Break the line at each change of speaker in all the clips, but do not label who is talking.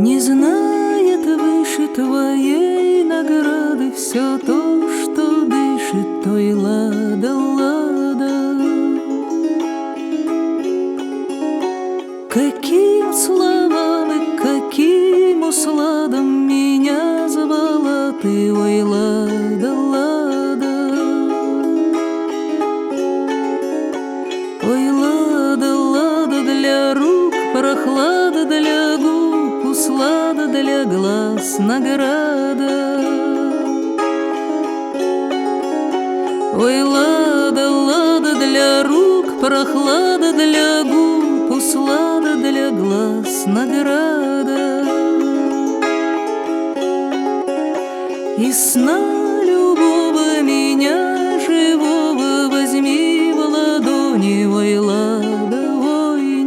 Не знает выше твоей награды все то, что дышит, то и лада, лада. Каким словам и каким усладом меня звала ты, ой, лада, лада. Ой, лада, лада, для рук прохлада, для губ услада, для глаз награда. Ой, лада, лада, для рук прохлада, для губ услада, для глаз награда. И сна любого меня живого возьми в ладони, ой, лада, ой,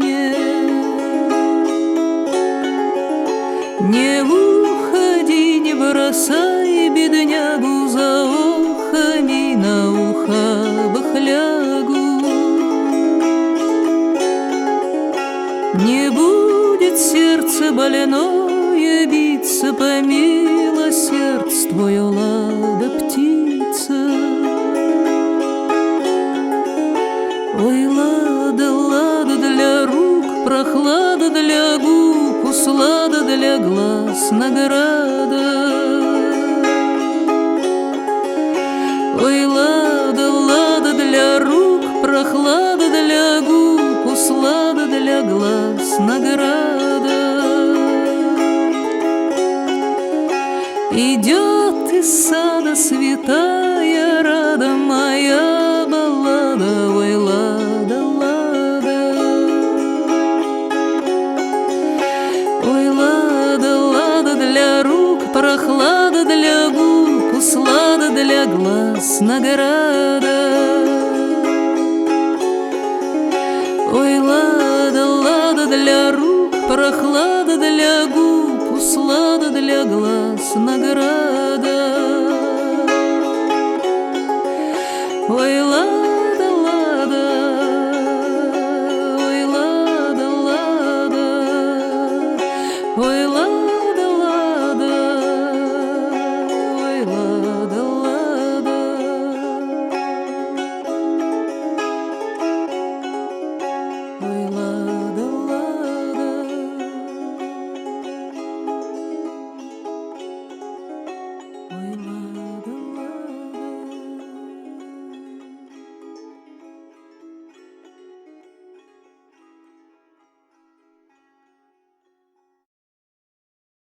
не уходи, не бросай беднягу за охами на ухабах лягу. Не будет сердце больное биться по милосердству, лада, птица. Ой, лада, лада, для рук прохлада, для губ услада, для глаз награда. Ой, лада, лада, для рук прохлада, для губ услада, для глаз награда. Идет из сада святая рада, моя баллада, ой, лада, лада. Ой, лада, лада, для рук прохлада, для губ услада, для глаз награда. Ой, лада, лада, для рук прохлада, для губ услада, для глаз награда. Ой,